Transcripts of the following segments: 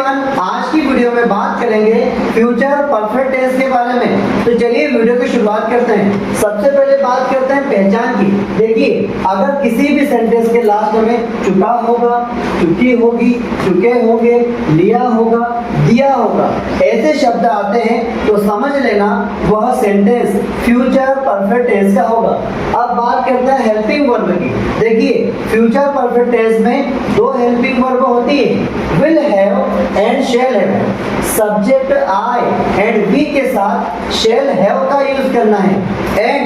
Everyone, आज की video में बात करेंगे फ्यूचर परफेक्ट टेंस के बारे में। तो चलिए वीडियो की शुरुआत करते हैं। सबसे पहले बात करते हैं पहचान की। देखिए, अगर किसी भी सेंटेंस के लास्ट में चुका होगा, चुकी होगी, चुके होंगे, लिया होगा, दिया होगा, ऐसे शब्द आते हैं तो समझ लेना वह सेंटेंस फ्यूचर परफेक्ट टेंस का होगा। अब बात करते हैं हेल्पिंग वर्ब की। देखिए, फ्यूचर परफेक्ट टेंस में दो हेल्पिंग वर्ब होती है, will have and shall have। Subject I and V के साथ shall have का यूज करना है एंड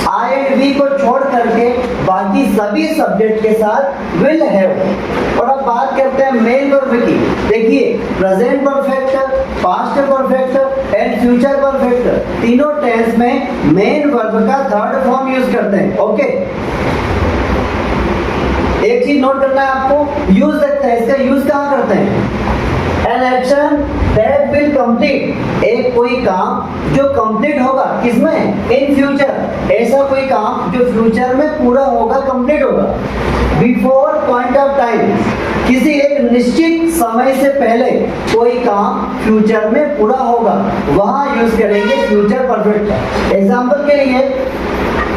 I एंड V को छोड़ करके बाकी सभी सब्जेक्ट के साथ will have। और अब बात करते हैं मेन वर्ब की। देखिए, present perfect, past perfect and future perfect तीनों टेंस में मेन वर्ब का थर्ड फॉर्म यूज करते हैं। ओके, एक चीज नोट करना है आपको, यूज देखते हैं, इसका यूज कहाँ करते हैं? An action that will complete, एक कोई काम जो कंप्लीट होगा, किसमें? इन फ्यूचर, ऐसा कोई काम जो फ्यूचर में पूरा होगा, कंप्लीट होगा। बिफोर पॉइंट ऑफ टाइम, किसी एक निश्चित समय से पहले कोई काम फ्यूचर में पूरा होगा, वहां यूज करेंगे फ्यूचर परफेक्ट। एग्जाम्पल के लिए,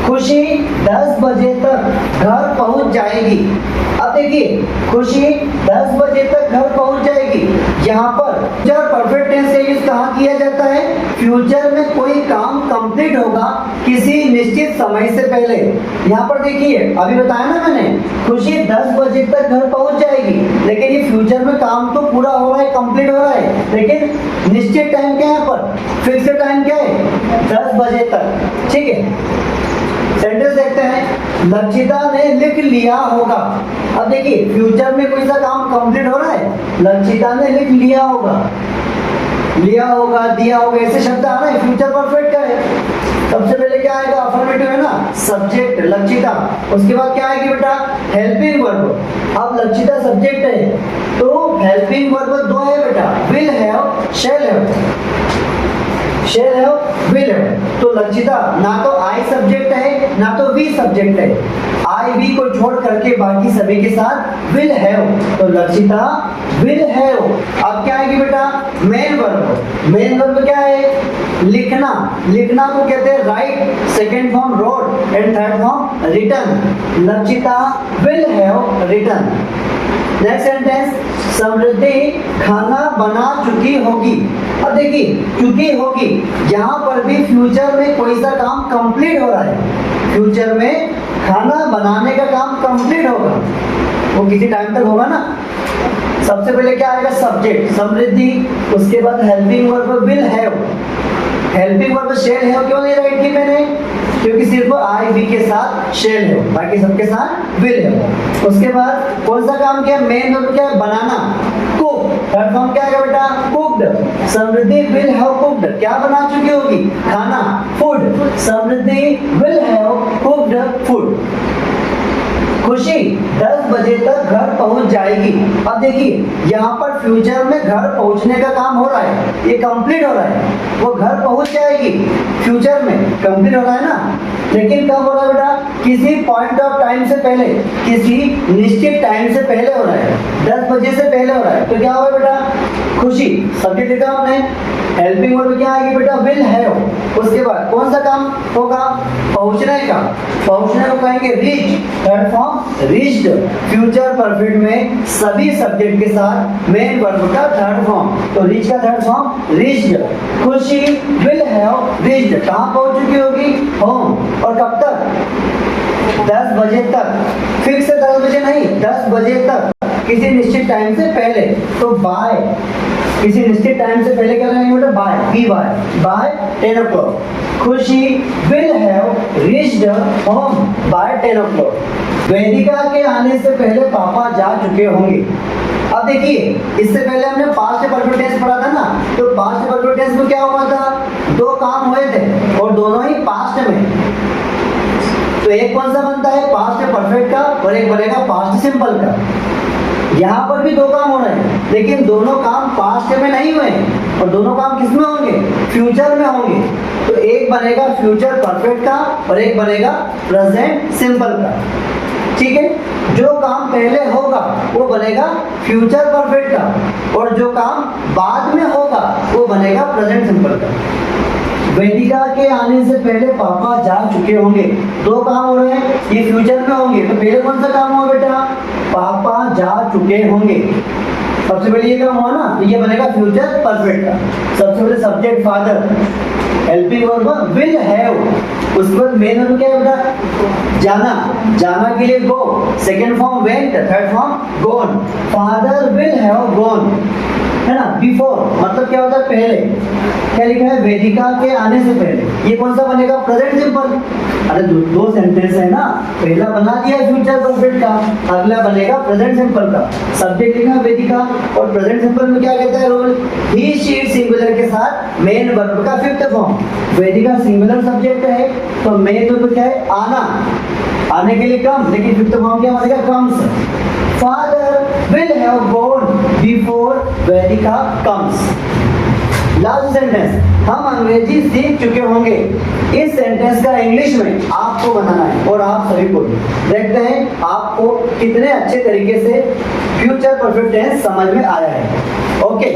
खुशी 10 बजे तक घर पहुंच जाएगी। अब देखिए, खुशी 10 बजे तक घर पहुंच जाएगी। यहाँ पर फ्यूचर परफेक्ट टेंस का यूज कहाँ किया जाता है? फ्यूचर में कोई काम कंप्लीट होगा किसी निश्चित समय से पहले। यहाँ पर देखिए, अभी बताया ना मैंने, खुशी 10 बजे तक घर पहुंच जाएगी, लेकिन ये फ्यूचर में काम तो पूरा हो रहा है, कंप्लीट हो रहा है, लेकिन निश्चित टाइम क्या है? यहाँ पर फिक्स टाइम क्या है? 10 बजे तक। ठीक है, सेंटेंस देखते हैं, लक्षिता ने लिख लिया होगा। अब देखिए, फ्यूचर में कोई सा काम कंप्लीट हो रहा है, लक्षिता ने लिख लिया होगा, लिया होगा, दिया होगा, ऐसे शब्द आ रहे हैं, फ्यूचर परफेक्ट का है। सबसे पहले क्या आएगा? अफर्मेटिव है ना, सब्जेक्ट लक्षिता, उसके बाद क्या आएगी बेटा? Helping verb. अब लक्षिता सब्जेक्ट है तो हेल्पिंग वर्ब दो है बेटा, will have, shall have. Shall है, विल है। तो लक्षिता ना तो आई सब्जेक्ट है ना तो वी सब्जेक्ट है, आई वी को छोड़ करके बाकी सभी के साथ विल हैव, तो लक्षिता विल हैव। अब क्या आएगी बेटा? Main verb. मेन वर्ब क्या है? लिखना। लिखना को कहते हैं write, second form wrote and third form written. Lakshita will have written. Next sentence, Samriddhi खाना बना चुकी होगी। अब देखिए, चुकी होगी, यहाँ पर भी फ्यूचर में कोई सा काम कंप्लीट हो रहा है, फ्यूचर में खाना बनाने का काम कंप्लीट होगा, वो किसी टाइम तक होगा ना। सबसे पहले क्या आएगा? सब्जेक्ट समृद्धि, उसके बाद helping verb will have. Helping verb shall have क्यों नहीं राइट की मैंने? क्योंकि सिर्फ आई वी के साथ शेल है, बाकी सबके साथ विल है। उसके बाद कौन सा काम किया? मेन वर्ब क्या है? बनाना, कुक। थर्ड फॉर्म क्या है बेटा? Cooked. Samriddhi will have cooked, क्या बना चुकी होगी? खाना, food. Samriddhi will have cooked food. खुशी 10 बजे तक घर पहुंच जाएगी। अब देखिए, यहाँ पर फ्यूचर में घर पहुंचने का काम हो रहा है, ये कंप्लीट हो रहा है, वो घर पहुंच जाएगी, फ्यूचर में कंप्लीट हो रहा है ना, लेकिन कब हो रहा है बेटा? किसी पॉइंट ऑफ टाइम से पहले, किसी निश्चित टाइम से पहले हो रहा है, 10 बजे से पहले हो रहा है। तो क्या होगा बेटा? खुशी सब्जेक्ट लिखा हमने, हेल्पिंग वर्ब क्या आएगी बेटा? Will have. उसके बाद कौन सा काम होगा? पहुंचने का, पहुंचने को कहेंगे reach, third form reached. Future perfect में सभी सब्जेक्ट के साथ मेन वर्ब का थर्ड फॉर्म, तो रीच का थर्ड फॉर्म रीच्ड। खुशी विल हैव रीच्ड, कहाँ पहुंच चुकी होगी? होम। और कब तक? 10 बजे तक। फिक्स है 10 बजे नहीं, 10 बजे तक, किसी निश्चित टाइम से पहले। तो बाय, किसी निश्चित टाइम से पहले क्या करेंगे बेटा? By, be by 10 o'clock। Khushi will have reached home by 10 o'clock। Vedika के आने से पहले पापा जा चुके होंगे। अब देखिए, इससे पहले हमने पास्ट परफेक्ट टेंस पढ़ा था ना, तो पास्ट परफेक्ट टेंस में क्या हुआ था? दो काम हुए थे और दोनों ही पास्ट में। तो एक कौन सा बनता है? पास्ट परफेक्ट का, और एक बनेगा पास्ट सिंपल का। यहाँ पर भी दो काम हो रहे हैं, लेकिन दोनों काम पास्ट में नहीं हुए, और दोनों काम किस में होंगे? फ्यूचर में होंगे। तो एक बनेगा फ्यूचर परफेक्ट का और एक बनेगा प्रेजेंट सिंपल का। ठीक है, जो काम पहले होगा वो बनेगा फ्यूचर परफेक्ट का, और जो काम बाद में होगा वो बनेगा प्रेजेंट सिंपल का। वेदिका के आने से पहले पापा जा चुके होंगे, दो काम हो रहे हैं, ये फ्यूचर में होंगे, तो पहले कौन सा काम हुआ बेटा, पापा जा चुके होंगे, सबसे पहले ये काम हुआ ना, तो ये बनेगा फ्यूचर परफेक्ट का। सबसे पहले subject father, helping verb will have, उसके बाद मेन वर्ब क्या है बेटा, जाना, जाना के लिए go, second form went, third form gone, father will have gone, है ना, बिफोर मतलब क्या होता है पहले, क्या लिखा है, वेदिका के आने से पहले, ये कौन सा बनेगा, प्रेजेंट सिंपल। अरे दो सेंटेंस है ना, पहला बना दिया फ्यूचर परफेक्ट का, अगला बनेगा प्रेजेंट सिंपल का। सब्जेक्ट लिखा वेदिका, और प्रेजेंट सिंपल में क्या कहता है रूल, ही शी सिंगुलर के साथ मेन वर्ब का फिफ्थ फॉर्म, वेदिका सिंगुलर सब्जेक्ट है तो मेन वर्ब क्या है, आना, आने के लिए कम, लेकिन फिफ्थ फॉर्म क्या बनेगा, comes. Father will have gone before Vedika comes. Last sentence, हम अंग्रेजी सीख चुके होंगे, इस सेंटेंस का इंग्लिश में आपको बनाना है, और आप सभी को देखते हैं आपको कितने अच्छे तरीके से फ्यूचर परफेक्ट टेंस समझ में आया है। ओके।